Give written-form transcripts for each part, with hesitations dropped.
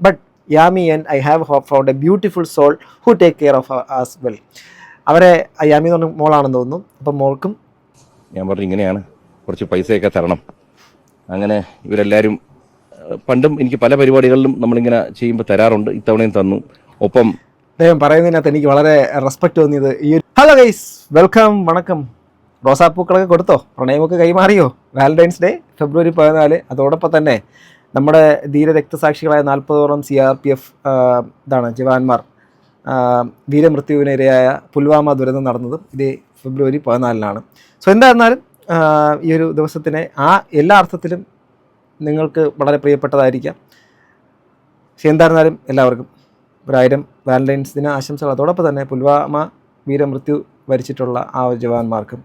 But Yami and I have found a beautiful soul who take care of us well. അവരെ യാമി എന്ന് പറഞ്ഞ മോളാണെന്ന് തോന്നുന്നു. അപ്പം മോൾക്കും ഞാൻ പറഞ്ഞു ഇങ്ങനെയാണ്, കുറച്ച് പൈസയൊക്കെ തരണം. അങ്ങനെ ഇവരെല്ലാവരും പണ്ടും എനിക്ക് പല പരിപാടികളിലും നമ്മളിങ്ങനെ ചെയ്യുമ്പോൾ തരാറുണ്ട്. ഇത്തവണയും തന്നു. ഒപ്പം അദ്ദേഹം പറയുന്നതിനകത്ത് എനിക്ക് വളരെ റെസ്പെക്റ്റ് തോന്നിയത് ഈ ഹലോ ഗൈസ്, വെൽക്കം, വണക്കം. റോസാപ്പൂക്കളൊക്കെ കൊടുത്തോ? പ്രണയമൊക്കെ കൈമാറിയോ? Valentine's day February 14. അതോടൊപ്പം തന്നെ നമ്മുടെ ധീര രക്തസാക്ഷികളായ 40ഓളം CRPF ജവാന്മാർ വീരമൃത്യുവിനിരയായ പുൽവാമ ദുരന്തം നടന്നതും ഇതേ February 14. സോ എന്തായിരുന്നാലും ഈ ഒരു ദിവസത്തിനെ എല്ലാ അർത്ഥത്തിലും നിങ്ങൾക്ക് വളരെ പ്രിയപ്പെട്ടതായിരിക്കാം. പക്ഷെ എന്തായിരുന്നാലും എല്ലാവർക്കും 1000 വാലന്റൈൻസ് ദിന ആശംസകൾ. അതോടൊപ്പം തന്നെ പുൽവാമ വീരമൃത്യു വരിച്ചിട്ടുള്ള ആ ഒരു ജവാന്മാർക്കും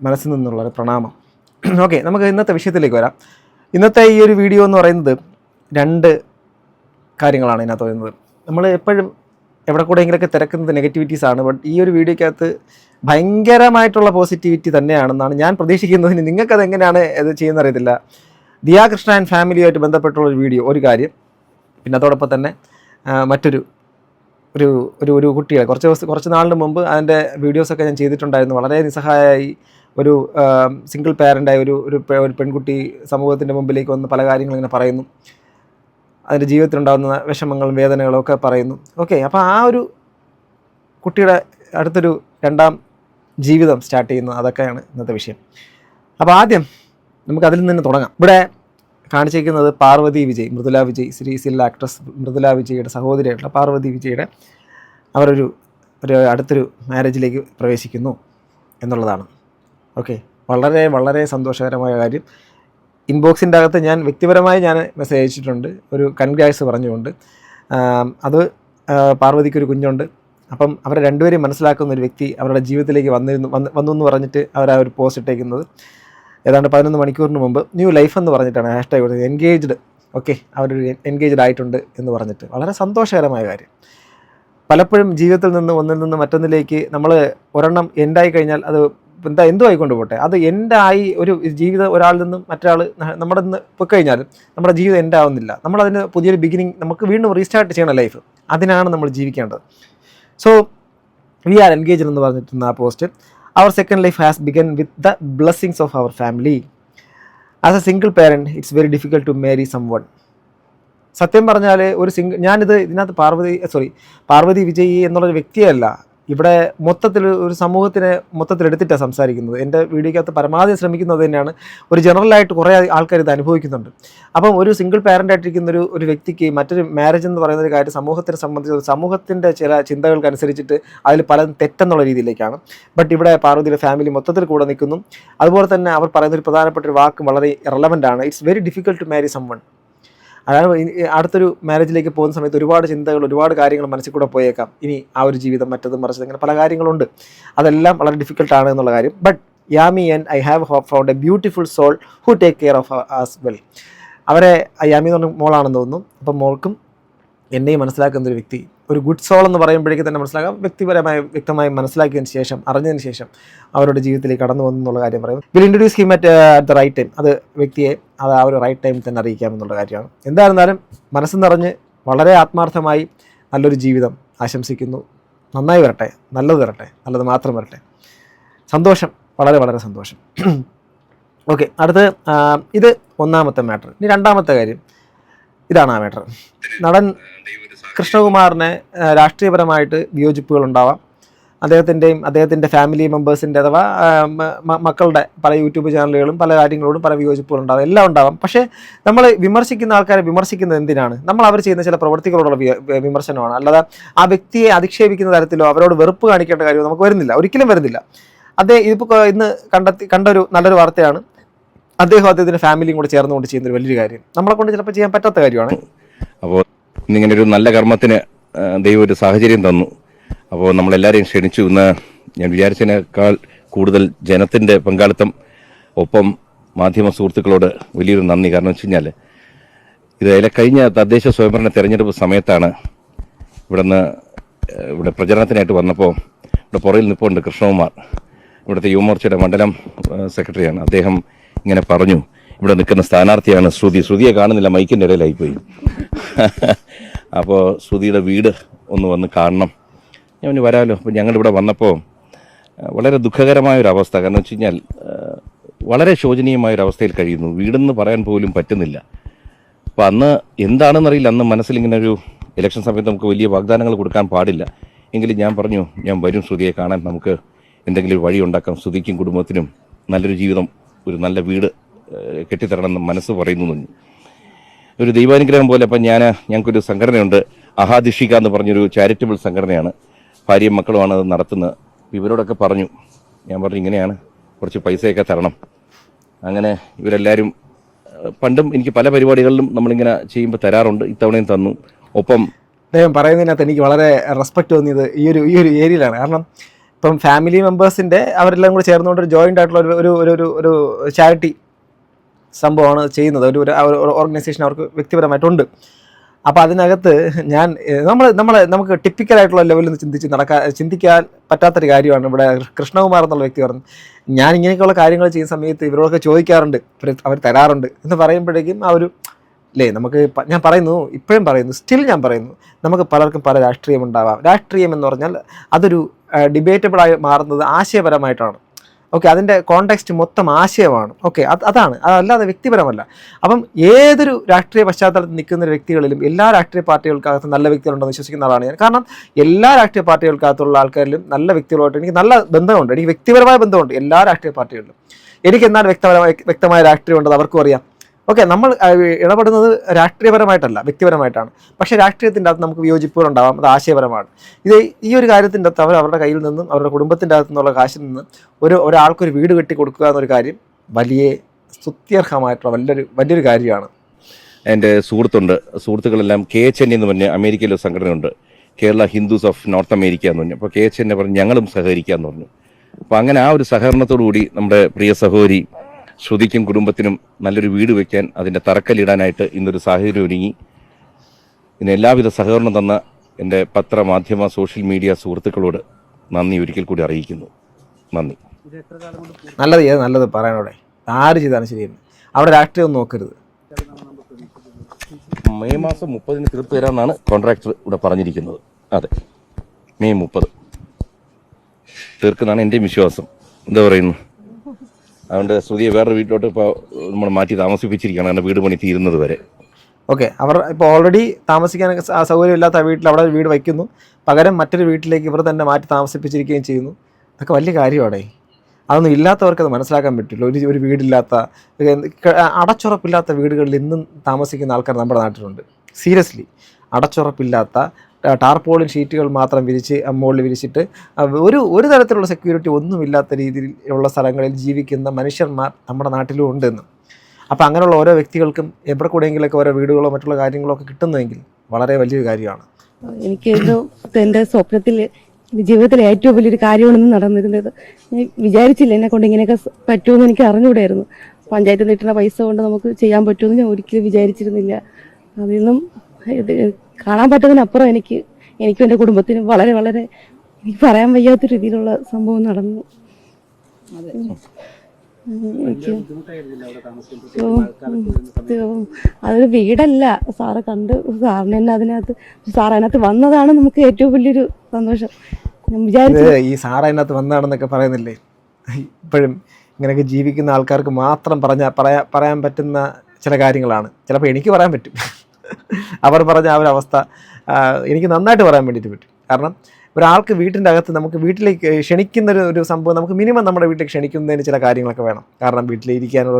മനസ്സിൽ നിന്നുള്ളൊരു പ്രണാമം. ഓക്കെ, നമുക്ക് ഇന്നത്തെ വിഷയത്തിലേക്ക് വരാം. ഇന്നത്തെ ഈ ഒരു വീഡിയോ എന്ന് പറയുന്നത് 2 കാര്യങ്ങളാണ് ഇതിനകത്ത് പറയുന്നത്. നമ്മൾ എപ്പോഴും എവിടെ കൂടെയെങ്കിലൊക്കെ തിരക്കുന്നത് നെഗറ്റിവിറ്റീസാണ്. ബട്ട് ഈ ഒരു വീഡിയോയ്ക്കകത്ത് ഭയങ്കരമായിട്ടുള്ള പോസിറ്റിവിറ്റി തന്നെയാണെന്നാണ് ഞാൻ പ്രതീക്ഷിക്കുന്നതിന്. നിങ്ങൾക്കത് എങ്ങനെയാണ് ഇത് ചെയ്യുന്ന അറിയത്തില്ല. ദിയാ കൃഷ്ണ ആൻഡ് ഫാമിലിയുമായിട്ട് ബന്ധപ്പെട്ടുള്ളൊരു വീഡിയോ ഒരു കാര്യം. പിന്നെ അതോടൊപ്പം തന്നെ മറ്റൊരു ഒരു കുട്ടിയെ കുറച്ച് നാളിന് മുമ്പ് അതിൻ്റെ വീഡിയോസൊക്കെ ഞാൻ ചെയ്തിട്ടുണ്ടായിരുന്നു. വളരെ നിസ്സഹായമായി ഒരു സിംഗിൾ പാരൻ്റായ ഒരു പെൺകുട്ടി സമൂഹത്തിൻ്റെ മുമ്പിലേക്ക് വന്ന് പല കാര്യങ്ങളിങ്ങനെ പറയുന്നു. അതിൻ്റെ ജീവിതത്തിലുണ്ടാകുന്ന വിഷമങ്ങളും വേദനകളും ഒക്കെ പറയുന്നു. ഓക്കെ, അപ്പോൾ ആ ഒരു കുട്ടിയുടെ അടുത്തൊരു 2ാം ജീവിതം സ്റ്റാർട്ട് ചെയ്യുന്നത്, അതൊക്കെയാണ് ഇന്നത്തെ വിഷയം. അപ്പോൾ ആദ്യം നമുക്ക് അതിൽ നിന്ന് തുടങ്ങാം. ഇവിടെ കാണിച്ചിരിക്കുന്നത് പാർവതി വിജയ്, മൃദുല വിജയ്, സീരിയൽ ആക്ട്രസ് മൃദുല വിജയുടെ സഹോദരിയായിട്ടുള്ള പാർവതി വിജയുടെ അവരൊരു അടുത്തൊരു മാരേജിലേക്ക് പ്രവേശിക്കുന്നു എന്നുള്ളതാണ്. ഓക്കെ, വളരെ വളരെ സന്തോഷകരമായ കാര്യം. ഇൻബോക്സിൻ്റെ അകത്ത് ഞാൻ വ്യക്തിപരമായി മെസ്സേജ് അയച്ചിട്ടുണ്ട്, ഒരു കൺഗ്രാറ്റ്സ് പറഞ്ഞുകൊണ്ട്. അത് പാർവതിക്കൊരു കുഞ്ഞുണ്ട്. അപ്പം അവരെ രണ്ടുപേരെയും മനസ്സിലാക്കുന്ന ഒരു വ്യക്തി അവരുടെ ജീവിതത്തിലേക്ക് വന്നു എന്ന് പറഞ്ഞിട്ട് അവർ ആ ഒരു പോസ്റ്റ് ഇട്ടേക്കുന്നത് ഏതാണ്ട് 11 മണിക്കൂറിന് മുമ്പ് ന്യൂ ലൈഫ് എന്ന് പറഞ്ഞിട്ടാണ് ഹാഷ്ടാഗ് കൊടുത്തത്. എൻഗേജ്ഡ്, ഓക്കെ, അവരൊരു എൻഗേജ്ഡ് ആയിട്ടുണ്ട് എന്ന് പറഞ്ഞിട്ട് വളരെ സന്തോഷകരമായ കാര്യം. പലപ്പോഴും ജീവിതത്തിൽ നിന്ന് ഒന്നിൽ നിന്ന് മറ്റൊന്നിലേക്ക് നമ്മൾ ഒരെണ്ണം എൻഡായി കഴിഞ്ഞാൽ അത് എന്തും ആയിക്കൊണ്ട് പോട്ടെ, അത് എൻഡായി ഒരു ജീവിതം ഒരാളിൽ നിന്നും മറ്റൊരാൾ നമ്മുടെ നിന്ന് പോയിക്കഴിഞ്ഞാൽ നമ്മുടെ ജീവിതം എൻഡാവുന്നില്ല. നമ്മളതിന് പുതിയൊരു ബിഗിനിങ്, നമുക്ക് വീണ്ടും റീസ്റ്റാർട്ട് ചെയ്യണം ലൈഫ്. അതിനാണ് നമ്മൾ ജീവിക്കേണ്ടത്. സോ വി ആർ എൻഗേജ്ഡ് എന്ന് പറഞ്ഞിട്ടുണ്ട് ആ post. Our second life has begun with the blessings of our family. As a single parent, it's very difficult to marry someone. സത്യം പറഞ്ഞാൽ ഞാനിത് ഇതിനകത്ത് പാർവതി വിജയ് എന്നുള്ളൊരു വ്യക്തിയല്ല, ഇവിടെ മൊത്തത്തിൽ ഒരു സമൂഹത്തിനെ മൊത്തത്തിലെടുത്തിട്ടാണ് സംസാരിക്കുന്നത്. എൻ്റെ വീഡിയോക്കകത്ത് പരമാവധി ശ്രമിക്കുന്നത് തന്നെയാണ്. ഒരു ജനറലായിട്ട് കുറേ ആൾക്കാർ ഇത് അനുഭവിക്കുന്നുണ്ട്. അപ്പം ഒരു സിംഗിൾ പാരൻ്റ് ആയിട്ടിരിക്കുന്ന ഒരു വ്യക്തിക്ക് മറ്റൊരു മാരേജ് എന്ന് പറയുന്ന ഒരു കാര്യം സമൂഹത്തിനെ സംബന്ധിച്ച് സമൂഹത്തിൻ്റെ ചില ചിന്തകൾക്കനുസരിച്ചിട്ട് അതിൽ പലതും തെറ്റെന്നുള്ള രീതിയിലേക്കാണ്. ബട്ട് ഇവിടെ പാർവതിയുടെ ഫാമിലി മൊത്തത്തിൽ കൂടെ നിൽക്കുന്നു. അതുപോലെ തന്നെ അവർ പറയുന്നൊരു പ്രധാനപ്പെട്ട ഒരു വാക്ക് വളരെ റെലവൻ്റ് ആണ്. It's very difficult to marry someone. അതായത് അടുത്തൊരു മാരേജിലേക്ക് പോകുന്ന സമയത്ത് ഒരുപാട് ചിന്തകൾ, ഒരുപാട് കാര്യങ്ങൾ മനസ്സിൽ കൂടെ പോയേക്കാം. ഇനി ആ ഒരു ജീവിതം മറ്റതും മറിച്ചത്, അങ്ങനെ പല കാര്യങ്ങളുണ്ട്. അതെല്ലാം വളരെ ഡിഫിക്കൽട്ടാണ് എന്നുള്ള കാര്യം. But Yami and I have found a beautiful soul who take care of us well. അവരെ യാമി എന്ന് പറഞ്ഞ മോളാണെന്ന് തോന്നുന്നു. അപ്പം മോൾക്കും എന്നെയും മനസ്സിലാക്കുന്ന ഒരു വ്യക്തി, ഒരു ഗുഡ് സോൾ എന്ന് പറയുമ്പോഴേക്കും തന്നെ മനസ്സിലാക്കാം. വ്യക്തമായി മനസ്സിലാക്കിയതിന് ശേഷം, അറിഞ്ഞതിന് ശേഷം അവരുടെ ജീവിതത്തിലേക്ക് കടന്നു വന്നു എന്നുള്ള കാര്യം പറയും. Will introduce him at the right time. അത് വ്യക്തിയെ ആ ഒരു റൈറ്റ് ടൈമിൽ തന്നെ അറിയിക്കാമെന്നുള്ള കാര്യമാണ്. എന്തായിരുന്നാലും മനസ്സ് നിറഞ്ഞ് വളരെ ആത്മാർത്ഥമായി നല്ലൊരു ജീവിതം ആശംസിക്കുന്നു. നന്നായി വരട്ടെ, നല്ലത് വരട്ടെ, നല്ലത് മാത്രം വരട്ടെ. സന്തോഷം, വളരെ വളരെ സന്തോഷം. ഓക്കെ, അടുത്ത് ഇത് 1ാമത്തെ മാറ്റർ. ഇനി 2ാമത്തെ കാര്യം, ഇതാണ് ആ മാറ്റർ. നടൻ കൃഷ്ണകുമാറിന് രാഷ്ട്രീയപരമായിട്ട് വിയോജിപ്പുകൾ ഉണ്ടാവാം. അദ്ദേഹത്തിൻ്റെ ഫാമിലി മെമ്പേഴ്സിൻ്റെ അഥവാ മക്കളുടെ പല യൂട്യൂബ് ചാനലുകളും പല കാര്യങ്ങളോടും പല വിയോജിപ്പുകൾ ഉണ്ടാവാം, എല്ലാം ഉണ്ടാവാം. പക്ഷേ നമ്മൾ വിമർശിക്കുന്ന ആൾക്കാരെ വിമർശിക്കുന്നത് എന്തിനാണ്? അവർ ചെയ്യുന്ന ചില പ്രവൃത്തികളോടുള്ള വിമർശനമാണ്. അല്ലാതെ ആ വ്യക്തിയെ അധിക്ഷേപിക്കുന്ന തരത്തിലോ അവരോട് വെറുപ്പ് കാണിക്കേണ്ട കാര്യമോ നമുക്ക് വരുന്നില്ല, ഒരിക്കലും വരുന്നില്ല. ഇതിപ്പോൾ ഇന്ന് കണ്ടൊരു നല്ലൊരു വാർത്തയാണ്. അദ്ദേഹത്തിൻ്റെ ഫാമിലിയും കൂടെ ചേർന്നുകൊണ്ട് ചെയ്യുന്നൊരു വലിയൊരു കാര്യം, നമ്മളെ കൊണ്ട് ചിലപ്പോൾ ചെയ്യാൻ പറ്റാത്ത കാര്യമാണ്. അപ്പോൾ ഇന്നിങ്ങനൊരു നല്ല കർമ്മത്തിന് ദൈവം ഒരു സാഹചര്യം തന്നു. അപ്പോൾ നമ്മളെല്ലാവരെയും ക്ഷണിച്ചു. ഇന്ന് ഞാൻ വിചാരിച്ചതിനേക്കാൾ കൂടുതൽ ജനത്തിൻ്റെ പങ്കാളിത്തം, ഒപ്പം മാധ്യമ സുഹൃത്തുക്കളോട് വലിയൊരു നന്ദി. കാരണം വെച്ച് കഴിഞ്ഞാൽ ഇതിലെ കഴിഞ്ഞ തദ്ദേശ സ്വയംഭരണ തെരഞ്ഞെടുപ്പ് സമയത്താണ് ഇവിടെ പ്രചരണത്തിനായിട്ട് വന്നപ്പോൾ ഇവിടെ പുറകിൽ നിൽപ്പുണ്ട് കൃഷ്ണകുമാർ, ഇവിടുത്തെ യുവമോർച്ചയുടെ മണ്ഡലം സെക്രട്ടറിയാണ്. അദ്ദേഹം ഇങ്ങനെ പറഞ്ഞു, ഇവിടെ നിൽക്കുന്ന സ്ഥാനാർത്ഥിയാണ് ശ്രുതിയെ കാണുന്നില്ല, മൈക്കിൻ്റെ ഇടയിലായിപ്പോയി. അപ്പോൾ ശ്രുതിയുടെ വീട് ഒന്ന് വന്ന് കാണണം. ഞാൻ വരാമല്ലോ. അപ്പോൾ ഞങ്ങളിവിടെ വന്നപ്പോൾ വളരെ ദുഃഖകരമായൊരവസ്ഥ. കാരണം വെച്ച് കഴിഞ്ഞാൽ വളരെ ശോചനീയമായൊരവസ്ഥയിൽ കഴിയുന്നു. വീടെന്ന് പറയാൻ പോലും പറ്റുന്നില്ല. അപ്പോൾ അന്ന് എന്താണെന്നറിയില്ല, അന്ന് മനസ്സിലിങ്ങനെ ഒരു ഇലക്ഷൻ സമയത്ത് നമുക്ക് വലിയ വാഗ്ദാനങ്ങൾ കൊടുക്കാൻ പാടില്ല. എങ്കിലും ഞാൻ പറഞ്ഞു, ഞാൻ വരും ശ്രുതിയെ കാണാൻ, നമുക്ക് എന്തെങ്കിലും ഒരു വഴി ഉണ്ടാക്കാം, ശ്രുതിക്കും കുടുംബത്തിനും നല്ലൊരു ജീവിതം, ഒരു നല്ല വീട് കെട്ടിത്തരണമെന്ന് മനസ്സ് പറയുന്നു. ഒരു ദൈവാനുഗ്രഹം പോലെ. അപ്പം ഞങ്ങൾക്കൊരു സംഘടനയുണ്ട്, അഹാദിഷിക എന്ന് പറഞ്ഞൊരു ചാരിറ്റബിൾ സംഘടനയാണ്. ഭാര്യയും മക്കളുമാണ് അത് നടത്തുന്നത്. ഇവരോടൊക്കെ പറഞ്ഞു, ഞാൻ പറഞ്ഞു ഇങ്ങനെയാണ്, കുറച്ച് പൈസയൊക്കെ തരണം. അങ്ങനെ ഇവരെല്ലാവരും പണ്ടും എനിക്ക് പല പരിപാടികളിലും നമ്മളിങ്ങനെ ചെയ്യുമ്പോൾ തരാറുണ്ട്. ഇത്തവണയും തന്നു. ഒപ്പം അദ്ദേഹം പറയുന്നതിനകത്ത് എനിക്ക് വളരെ റെസ്പെക്റ്റ് തോന്നിയത് ഈ ഒരു ഏരിയയിലാണ്. കാരണം ഇപ്പം ഫാമിലി മെമ്പേഴ്സിൻ്റെ അവരെല്ലാം കൂടി ചേർന്നുകൊണ്ട് ഒരു ജോയിൻ്റ് ആയിട്ടുള്ള ഒരു ചാരിറ്റി സംഭവമാണ് ചെയ്യുന്നത്. ഒരു ഓർഗനൈസേഷൻ അവർക്ക് വ്യക്തിപരമായിട്ടുണ്ട്. അപ്പോൾ അതിനകത്ത് നമുക്ക് ടിപ്പിക്കലായിട്ടുള്ള ലെവലിൽ നിന്ന് ചിന്തിക്കാൻ പറ്റാത്തൊരു കാര്യമാണ് ഇവിടെ കൃഷ്ണകുമാർ എന്നുള്ള വ്യക്തി പറഞ്ഞു. ഞാൻ ഇങ്ങനെയൊക്കെയുള്ള കാര്യങ്ങൾ ചെയ്യുന്ന സമയത്ത് ഇവരോടൊക്കെ ചോദിക്കാറുണ്ട്, അവർ തരാറുണ്ട് എന്ന് പറയുമ്പോഴേക്കും ആ ഒരു നമുക്ക് ഞാൻ പറയുന്നു, ഇപ്പോഴും പറയുന്നു, സ്റ്റിൽ ഞാൻ പറയുന്നു, നമുക്ക് പലർക്കും പല രാഷ്ട്രീയം ഉണ്ടാവാം. രാഷ്ട്രീയം എന്ന് പറഞ്ഞാൽ അതൊരു ഡിബേറ്റബിളായി മാറുന്നത് ആശയപരമായിട്ടാണ്. ഓക്കെ, അതിൻ്റെ കോണ്ടെക്സ്റ്റ് മൊത്തം ആശയമാണ്. ഓക്കെ, അതാണ്, അതല്ലാതെ വ്യക്തിപരമല്ല. അപ്പം ഏതൊരു രാഷ്ട്രീയ പശ്ചാത്തലത്തിൽ നിൽക്കുന്ന വ്യക്തികളിലും എല്ലാ രാഷ്ട്രീയ പാർട്ടികൾക്കകത്ത് നല്ല വ്യക്തികളുണ്ടെന്ന് വിശ്വസിക്കുന്ന ആളാണ് ഞാൻ. കാരണം എല്ലാ രാഷ്ട്രീയ പാർട്ടികൾക്കകത്തുള്ള ആൾക്കാരിലും നല്ല വ്യക്തികളുമായിട്ട് എനിക്ക് നല്ല ബന്ധമുണ്ട്. എനിക്ക് വ്യക്തിപരമായ ബന്ധമുണ്ട് എല്ലാ രാഷ്ട്രീയ പാർട്ടികളിലും. എനിക്ക് എന്നാൽ വ്യക്തമായ രാഷ്ട്രീയം ഉണ്ടെന്ന് അവർക്കും അറിയാം. ഓക്കെ, നമ്മൾ ഇടപെടുന്നത് രാഷ്ട്രീയപരമായിട്ടല്ല, വ്യക്തിപരമായിട്ടാണ്. പക്ഷേ രാഷ്ട്രീയത്തിൻ്റെ അകത്ത് നമുക്ക് വിയോജിപ്പുകളുണ്ടാവാം, അത് ആശയപരമാണ്. ഈ ഒരു കാര്യത്തിൻ്റെ അകത്ത് അവരുടെ കയ്യിൽ നിന്നും അവരുടെ കുടുംബത്തിൻ്റെ അകത്തു നിന്നുള്ള കാശിൽ നിന്ന് ഒരാൾക്കൊരു വീട് കെട്ടി കൊടുക്കുക എന്നൊരു കാര്യം വലിയ സ്തുത്യർഹമായിട്ടുള്ള വലിയൊരു കാര്യമാണ്. എൻ്റെ സുഹൃത്തുക്കളെല്ലാം KHN എന്ന് പറഞ്ഞ അമേരിക്കയിലെ സംഘടനയുണ്ട്, Kerala Hindus of North America എന്ന് പറഞ്ഞു. അപ്പോൾ KHN പറഞ്ഞു ഞങ്ങളും സഹകരിക്കാമെന്ന് പറഞ്ഞു. അപ്പോൾ അങ്ങനെ ആ ഒരു സഹകരണത്തോടു കൂടി നമ്മുടെ പ്രിയ സഹോദരി ശ്രുതിക്കും കുടുംബത്തിനും നല്ലൊരു വീട് വയ്ക്കാൻ, അതിൻ്റെ തറക്കല്ലിടാനായിട്ട് ഇന്നൊരു സാഹചര്യം ഒരുങ്ങി. ഇതിന് എല്ലാവിധ സഹകരണം തന്ന എൻ്റെ പത്രമാധ്യമ സോഷ്യൽ മീഡിയ സുഹൃത്തുക്കളോട് നന്ദി ഒരിക്കൽ കൂടി അറിയിക്കുന്നു. നന്ദി. നല്ലത് പറയാനോടെ ആര് ചെയ്താണ് ശരിയെന്ന്. അവിടെ രാഷ്ട്രീയം നോക്കരുത്. മെയ് മാസം 30 തീർത്തു തരാമെന്നാണ് കോൺട്രാക്ടർ ഇവിടെ പറഞ്ഞിരിക്കുന്നത്. അതെ, മെയ് 30 തീർക്കുന്നതാണ് എൻ്റെ വിശ്വാസം. എന്താ പറയുന്നു? അതുകൊണ്ട് ശ്രുതിയെ വേറൊരു വീട്ടിലോട്ട് ഇപ്പോൾ നമ്മൾ മാറ്റി താമസിപ്പിച്ചിരിക്കുകയാണ്, എൻ്റെ വീട് പണി തീരുന്നത് വരെ. ഓക്കെ, അവർ ഇപ്പോൾ ഓൾറെഡി താമസിക്കാൻ സൗകര്യമില്ലാത്ത വീട്ടിൽ അവിടെ ഒരു വീട് വയ്ക്കുന്നു, പകരം മറ്റൊരു വീട്ടിലേക്ക് ഇവർ തന്നെ മാറ്റി താമസിപ്പിച്ചിരിക്കുകയും ചെയ്യുന്നു. അതൊക്കെ വലിയ കാര്യമാണ്. അതൊന്നും ഇല്ലാത്തവർക്ക് അത് മനസ്സിലാക്കാൻ പറ്റില്ല. ഒരു വീടില്ലാത്ത, അടച്ചുറപ്പില്ലാത്ത വീടുകളിൽ ഇന്നും താമസിക്കുന്ന ആൾക്കാർ നമ്മുടെ നാട്ടിലുണ്ട്. സീരിയസ്ലി, അടച്ചുറപ്പില്ലാത്ത ടാർപോളിൻ ഷീറ്റുകൾ മാത്രം മുകളിൽ വിരിച്ചിട്ട് ഒരു തരത്തിലുള്ള സെക്യൂരിറ്റി ഒന്നുമില്ലാത്ത രീതിയിലുള്ള സ്ഥലങ്ങളിൽ ജീവിക്കുന്ന മനുഷ്യന്മാർ നമ്മുടെ നാട്ടിലും ഉണ്ടെന്ന്. അപ്പോൾ അങ്ങനെയുള്ള ഓരോ വ്യക്തികൾക്കും എവിടെ കൂടെയെങ്കിലൊക്കെ ഓരോ വീടുകളോ മറ്റുള്ള കാര്യങ്ങളോ ഒക്കെ കിട്ടുന്നതെങ്കിൽ വളരെ വലിയൊരു കാര്യമാണ്. എനിക്ക് എൻ്റെ സ്വപ്നത്തിൽ ജീവിതത്തിലെ ഏറ്റവും വലിയൊരു കാര്യമാണെന്ന് നടന്നിരുന്നത്. ഞാൻ വിചാരിച്ചില്ല എന്നെ കൊണ്ട് ഇങ്ങനെയൊക്കെ പറ്റുമെന്ന് എനിക്ക് അറിഞ്ഞുകൂടായിരുന്നു. പഞ്ചായത്തിൽ നിന്ന് കിട്ടുന്ന പൈസ കൊണ്ട് നമുക്ക് ചെയ്യാൻ പറ്റുമെന്ന് ഞാൻ ഒരിക്കലും വിചാരിച്ചിരുന്നില്ല. അതിൽ നിന്നും കാണാൻ പറ്റുന്നതിനപ്പുറം എനിക്കും എൻ്റെ കുടുംബത്തിനും വളരെ വളരെ എനിക്ക് പറയാൻ വയ്യാത്ത രീതിയിലുള്ള സംഭവം നടന്നു. അതൊരു വീടല്ല സാറ് കണ്ട്, സാറിന് തന്നെ അതിനകത്ത് വന്നതാണ് നമുക്ക് ഏറ്റവും വലിയൊരു സന്തോഷം. ഞാൻ വിചാരിച്ചു ഈ സാർ അതിനകത്ത് വന്നതാണെന്നൊക്കെ പറയുന്നില്ലേ, ഇപ്പോഴും ഇങ്ങനെയൊക്കെ ജീവിക്കുന്ന ആൾക്കാർക്ക് മാത്രം പറയാൻ പറ്റുന്ന ചില കാര്യങ്ങളാണ്. ചിലപ്പോൾ എനിക്ക് പറയാൻ പറ്റും, അവർ പറഞ്ഞ ആ ഒരു അവസ്ഥ എനിക്ക് നന്നായിട്ട് പറയാൻ വേണ്ടിയിട്ട് പറ്റും. കാരണം ഒരാൾക്ക് വീട്ടിൻ്റെ അകത്ത് നമുക്ക് വീട്ടിലേക്ക് ക്ഷണിക്കുന്നൊരു സംഭവം, നമുക്ക് മിനിമം നമ്മുടെ വീട്ടിലേക്ക് ക്ഷണിക്കുന്നതിന് ചില കാര്യങ്ങളൊക്കെ വേണം. കാരണം വീട്ടിലിരിക്കാനുള്ള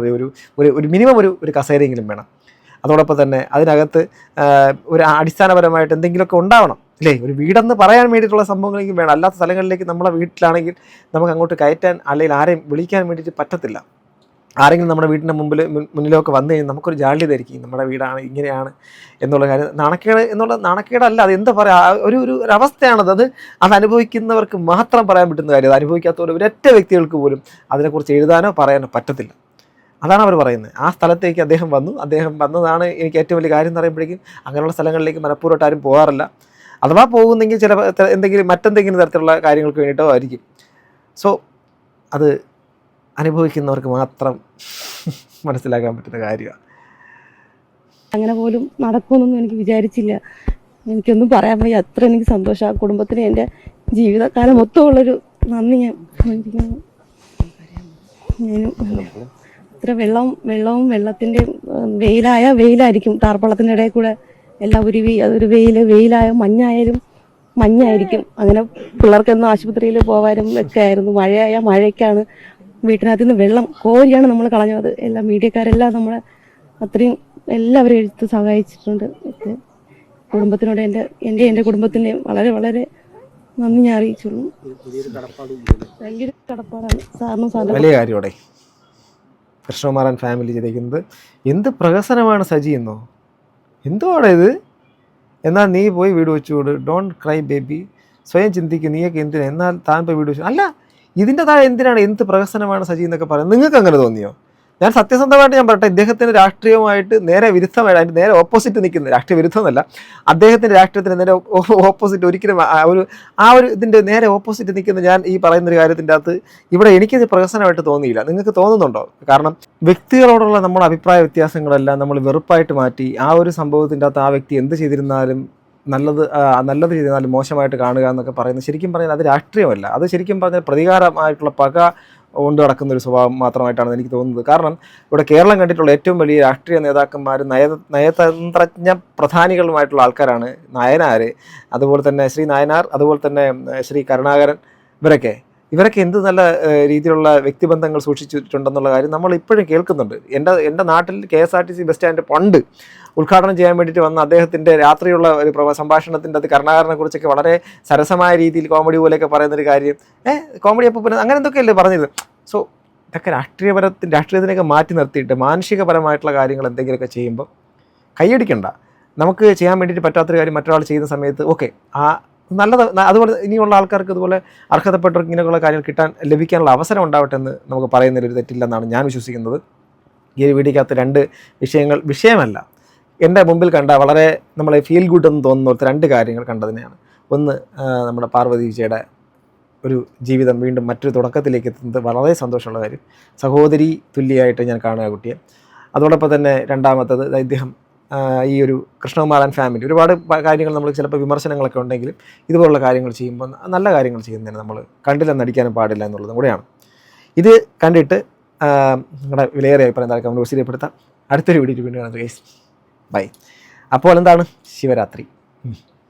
ഒരു മിനിമം ഒരു കസേരയെങ്കിലും വേണം. അതോടൊപ്പം തന്നെ അതിനകത്ത് ഒരു അടിസ്ഥാനപരമായിട്ട് എന്തെങ്കിലുമൊക്കെ ഉണ്ടാവണം അല്ലേ. ഒരു വീടെന്ന് പറയാൻ വേണ്ടിയിട്ടുള്ള സംഭവങ്ങളെങ്കിലും വേണം. അല്ലാത്ത സ്ഥലങ്ങളിലേക്ക് നമ്മളെ വീട്ടിലാണെങ്കിൽ നമുക്ക് അങ്ങോട്ട് കയറ്റാൻ അല്ലെങ്കിൽ ആരെയും വിളിക്കാൻ വേണ്ടിയിട്ട് പറ്റത്തില്ല. ആരെങ്കിലും നമ്മുടെ വീടിൻ്റെ മുന്നിലൊക്കെ വന്നു കഴിഞ്ഞാൽ നമുക്കൊരു ജാള്യതായിരിക്കും, നമ്മുടെ വീടാണ് ഇങ്ങനെയാണ് എന്നുള്ള കാര്യം. നാണക്കേടല്ല, അത് എന്താ പറയുക, ഒരു അവസ്ഥയാണത്. അത് അനുഭവിക്കുന്നവർക്ക് മാത്രം പറയാൻ പറ്റുന്ന കാര്യം. അത് അനുഭവിക്കാത്തവർ ഒരൊറ്റ വ്യക്തികൾക്ക് പോലും അതിനെക്കുറിച്ച് എഴുതാനോ പറയാനോ പറ്റത്തില്ല. അതാണ് അവർ പറയുന്നത്. ആ സ്ഥലത്തേക്ക് അദ്ദേഹം വന്നതാണ് എനിക്ക് ഏറ്റവും വലിയ കാര്യം എന്ന് പറയുമ്പോഴേക്കും അങ്ങനെയുള്ള സ്ഥലങ്ങളിലേക്ക് മനഃപൂർവ്വമായിട്ട് ആരും പോകാറില്ല. അഥവാ പോകുന്നെങ്കിൽ മറ്റെന്തെങ്കിലും തരത്തിലുള്ള കാര്യങ്ങൾക്ക് വേണ്ടിയിട്ടോ ആയിരിക്കും. സോ അത് അനുഭവിക്കുന്നവർക്ക് മാത്രം മനസ്സിലാക്കാൻ പറ്റുന്ന കാര്യമാണ്. അങ്ങനെ പോലും നടക്കുമെന്നൊന്നും എനിക്ക് വിചാരിച്ചില്ല. എനിക്കൊന്നും പറയാൻ വയ്യ, അത്ര എനിക്ക് സന്തോഷം. ആ കുടുംബത്തിന് എൻ്റെ ജീവിതകാലം മൊത്തമുള്ളൊരു നന്ദി ഞാൻ അറിയിക്കുന്നു. ഇത്ര വെള്ളവും വെള്ളത്തിൻ്റെ വെയിലായിരിക്കും ടാർപ്പാളത്തിൻ്റെ ഇടയിൽ കൂടെ എല്ലാം ഉരുവി, അതൊരു വെയിലായ മഞ്ഞായിരിക്കും. അങ്ങനെ പിള്ളേർക്കൊന്നും ആശുപത്രിയിൽ പോകാനും ഒക്കെ ആയിരുന്നു. മഴയ്ക്കാണ് വീട്ടിനകത്ത് നിന്ന് വെള്ളം കോരിയാണ് നമ്മൾ കളഞ്ഞത്. എല്ലാ മീഡിയക്കാരെല്ലാം നമ്മളെ അത്രയും എല്ലാവരും എഴുത്ത് സഹായിച്ചിട്ടുണ്ട്. കുടുംബത്തിനോട് എൻ്റെ കുടുംബത്തിൻ്റെ വളരെ വളരെ നന്ദി ഞാൻ അറിയിച്ചുള്ളൂ. ഭയങ്കര കടപ്പാടാണ് സാറിനും വലിയ കാര്യോടെ കൃഷ്ണകുമാരൻ ഫാമിലി ചെയ്തിരിക്കുന്നത്. എന്ത് പ്രഹസനമാണ് സജി എന്നോ, എന്തുവാണ് ഇത്? എന്നാൽ നീ പോയി വീട് വെച്ചുകൂട്, ഡോണ്ട് ക്രൈ ബേബി, സ്വയം ചിന്തിക്കും നീയൊക്കെ എന്തിനാ, എന്നാൽ താൻ പോയി വീട് വെച്ചു. അല്ല, ഇതിൻ്റെ താഴെ എന്തിനാണ് എന്ത് പ്രഹസനമാണ് സജി എന്നൊക്കെ പറയുന്നത്? നിങ്ങൾക്ക് അങ്ങനെ തോന്നിയോ? ഞാൻ സത്യസന്ധമായിട്ട് ഞാൻ പറയട്ടെ, ഇദ്ദേഹത്തിൻ്റെ രാഷ്ട്രീയവുമായിട്ട് നേരെ വിരുദ്ധമായിട്ട്, അതിൻ്റെ നേരെ ഓപ്പോസിറ്റ് നിൽക്കുന്ന, രാഷ്ട്രീയ വിരുദ്ധമെന്നല്ല, അദ്ദേഹത്തിൻ്റെ രാഷ്ട്രീയത്തിന് നേരെ ഓപ്പോസിറ്റ് ഒരിക്കലും ആ ഒരു ഇതിൻ്റെ നേരെ ഓപ്പോസിറ്റ് നിൽക്കുന്ന ഞാൻ ഈ പറയുന്നൊരു കാര്യത്തിൻ്റെ അകത്ത് ഇവിടെ എനിക്കത് പ്രഹസനമായിട്ട് തോന്നിയില്ല. നിങ്ങൾക്ക് തോന്നുന്നുണ്ടോ? കാരണം വ്യക്തികളോടുള്ള നമ്മുടെ അഭിപ്രായ വ്യത്യാസങ്ങളെല്ലാം നമ്മൾ വെറുപ്പായിട്ട് മാറ്റി ആ ഒരു സംഭവത്തിൻ്റെ അകത്ത് ആ വ്യക്തി എന്ത് ചെയ്തിരുന്നാലും നല്ലത് ചെയ്തിരുന്നാലും മോശമായിട്ട് കാണുക എന്നൊക്കെ പറയുന്നത് ശരിക്കും പറഞ്ഞാൽ അത് രാഷ്ട്രീയമല്ല. അത് ശരിക്കും പറഞ്ഞാൽ പ്രതികാരമായിട്ടുള്ള പക കൊണ്ട് നടക്കുന്ന ഒരു സ്വഭാവം മാത്രമായിട്ടാണ് എനിക്ക് തോന്നുന്നത്. കാരണം ഇവിടെ കേരളം കണ്ടിട്ടുള്ള ഏറ്റവും വലിയ രാഷ്ട്രീയ നേതാക്കന്മാരും നയതന്ത്രജ്ഞ പ്രധാനികളുമായിട്ടുള്ള ആൾക്കാരാണ് നായനാർ, അതുപോലെ തന്നെ ശ്രീ നായനാർ, അതുപോലെ തന്നെ ശ്രീ കരുണാകരൻ. ഇവരൊക്കെ എന്ത് നല്ല രീതിയിലുള്ള വ്യക്തിബന്ധങ്ങൾ സൂക്ഷിച്ചിട്ടുണ്ടെന്നുള്ള കാര്യം നമ്മൾ ഇപ്പോഴും കേൾക്കുന്നുണ്ട്. എൻ്റെ നാട്ടിൽ KSRTC ബസ് സ്റ്റാൻഡ് പണ്ട് ഉദ്ഘാടനം ചെയ്യാൻ വേണ്ടിയിട്ട് വന്ന അദ്ദേഹത്തിൻ്റെ രാത്രിയുള്ള ഒരു സംഭാഷണത്തിൻ്റെ അത് കരുണാകരനെ കുറിച്ചൊക്കെ വളരെ സരസമായ രീതിയിൽ കോമഡി പോലെയൊക്കെ പറയുന്നൊരു കാര്യം, കോമഡി അപ്പോൾ പിന്നെ അങ്ങനെ എന്തൊക്കെയല്ലേ പറഞ്ഞത്. സോ ഇതൊക്കെ രാഷ്ട്രീയത്തിനൊക്കെ മാറ്റി നിർത്തിയിട്ട് മാനുഷികപരമായിട്ടുള്ള കാര്യങ്ങൾ എന്തെങ്കിലുമൊക്കെ ചെയ്യുമ്പോൾ കൈയടിക്കണ്ട. നമുക്ക് ചെയ്യാൻ വേണ്ടിയിട്ട് പറ്റാത്തൊരു കാര്യം മറ്റൊരാൾ ചെയ്യുന്ന സമയത്ത് ഓക്കെ, നല്ലത്. അതുപോലെ ഇനിയുള്ള ആൾക്കാർക്ക് ഇതുപോലെ അർഹതപ്പെട്ടവർക്ക് ഇങ്ങനെയുള്ള കാര്യങ്ങൾ ലഭിക്കാനുള്ള അവസരം ഉണ്ടാവട്ടെ എന്ന് നമുക്ക് പറയുന്നതിൽ ഒരു തെറ്റില്ലെന്നാണ് ഞാൻ വിശ്വസിക്കുന്നത്. ഈ ഒരു വീഡിയോക്കകത്ത് 2 വിഷയമല്ല, എൻ്റെ മുമ്പിൽ കണ്ട വളരെ നമ്മളെ ഫീൽ ഗുഡ് എന്ന് തോന്നുന്ന 2 കാര്യങ്ങൾ കണ്ടതിനെയാണ്. ഒന്ന്, നമ്മുടെ പാർവതി വിജയുടെ ഒരു ജീവിതം വീണ്ടും മറ്റൊരു തുടക്കത്തിലേക്ക് എത്തുന്നത് വളരെ സന്തോഷമുള്ള കാര്യം. സഹോദരി തുല്യമായിട്ട് ഞാൻ കാണുക കുട്ടിയെ. അതോടൊപ്പം തന്നെ രണ്ടാമത്തത്, ഇദ്ദേഹം ഈ ഒരു കൃഷ്ണകുമാരൻ ഫാമിലി ഒരുപാട് കാര്യങ്ങൾ നമ്മൾ ചിലപ്പോൾ വിമർശനങ്ങളൊക്കെ ഉണ്ടെങ്കിലും ഇതുപോലുള്ള കാര്യങ്ങൾ ചെയ്യുമ്പോൾ നല്ല കാര്യങ്ങൾ ചെയ്യുന്നതിന് നമ്മൾ കണ്ടില്ലെന്നടിക്കാനും പാടില്ല എന്നുള്ളതും കൂടെയാണ്. ഇത് കണ്ടിട്ട് നിങ്ങളുടെ വിലയേറിയ അഭിപ്രായം എന്തായാലും കമന്റ് ബോക്സിൽ രേഖപ്പെടുത്താം. അടുത്തൊരു വീഡിയോ വീണ്ടും കാണാം ഗൈസ്. ബൈ. അപ്പോൾ എന്താണ്, ശിവരാത്രി.